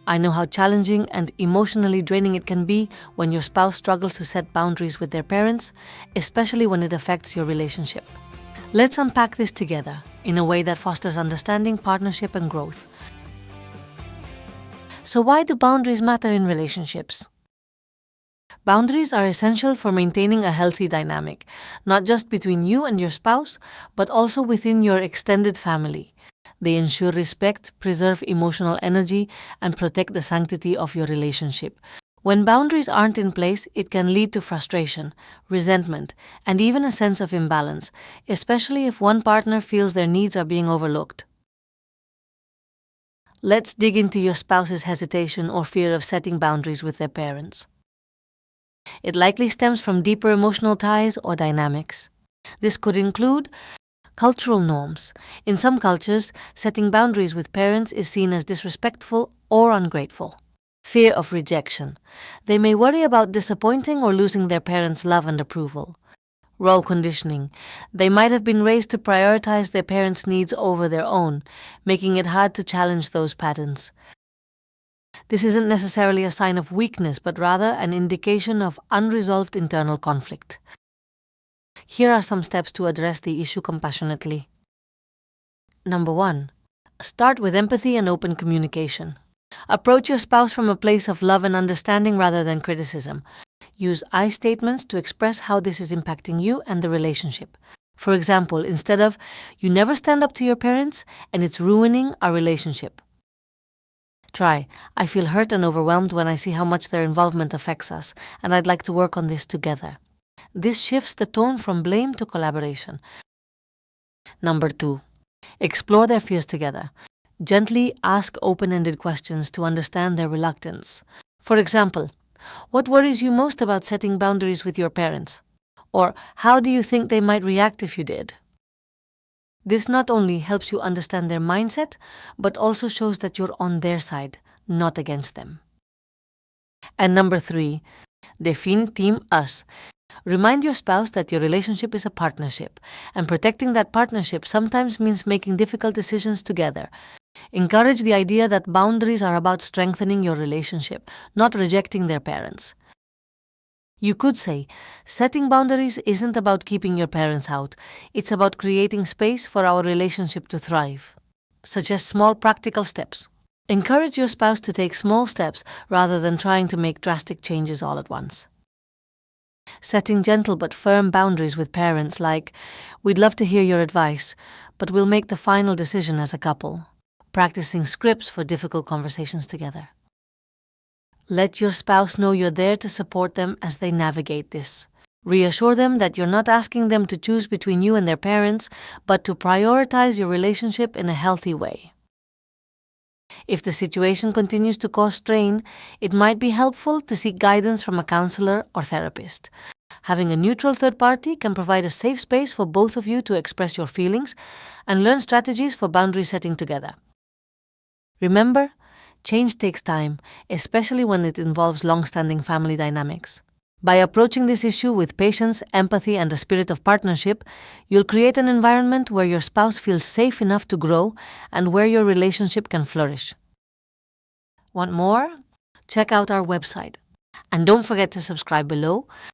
I know how challenging and emotionally draining it can be when your spouse struggles to set boundaries with their parents, especially when it affects your relationship. Let's unpack this together in a way that fosters understanding, partnership, and growth. So, why do boundaries matter in relationships? Boundaries are essential for maintaining a healthy dynamic, not just between you and your spouse, but also within your extended family. They ensure respect, preserve emotional energy, and protect the sanctity of your relationship. When boundaries aren't in place, it can lead to frustration, resentment, and even a sense of imbalance, especially if one partner feels their needs are being overlooked. Let's dig into your spouse's hesitation or fear of setting boundaries with their parents. It likely stems from deeper emotional ties or dynamics. This could include cultural norms. In some cultures, setting boundaries with parents is seen as disrespectful or ungrateful. Fear of rejection. They may worry about disappointing or losing their parents' love and approval. Role conditioning. They might have been raised to prioritize their parents' needs over their own, making it hard to challenge those patterns. This isn't necessarily a sign of weakness, but rather an indication of unresolved internal conflict. Here are some steps to address the issue compassionately. Number 1. Start with empathy and open communication. Approach your spouse from a place of love and understanding rather than criticism. Use I statements to express how this is impacting you and the relationship. For example, instead of, "You never stand up to your parents and it's ruining our relationship," try, "I feel hurt and overwhelmed when I see how much their involvement affects us, and I'd like to work on this together." This shifts the tone from blame to collaboration. Number 2. Explore their fears together. Gently ask open-ended questions to understand their reluctance. For example, "What worries you most about setting boundaries with your parents?" Or, "How do you think they might react if you did?" This not only helps you understand their mindset, but also shows that you're on their side, not against them. And number 3, define Team Us. Remind your spouse that your relationship is a partnership, and protecting that partnership sometimes means making difficult decisions together. Encourage the idea that boundaries are about strengthening your relationship, not rejecting their parents. You could say, "Setting boundaries isn't about keeping your parents out, it's about creating space for our relationship to thrive." Suggest small practical steps. Encourage your spouse to take small steps rather than trying to make drastic changes all at once. Setting gentle but firm boundaries with parents like, "We'd love to hear your advice, but we'll make the final decision as a couple." Practicing scripts for difficult conversations together. Let your spouse know you're there to support them as they navigate this. Reassure them that you're not asking them to choose between you and their parents, but to prioritize your relationship in a healthy way. If the situation continues to cause strain, it might be helpful to seek guidance from a counselor or therapist. Having a neutral third party can provide a safe space for both of you to express your feelings and learn strategies for boundary setting together. Remember, change takes time, especially when it involves long-standing family dynamics. By approaching this issue with patience, empathy, and a spirit of partnership, you'll create an environment where your spouse feels safe enough to grow and where your relationship can flourish. Want more? Check out our website. And don't forget to subscribe below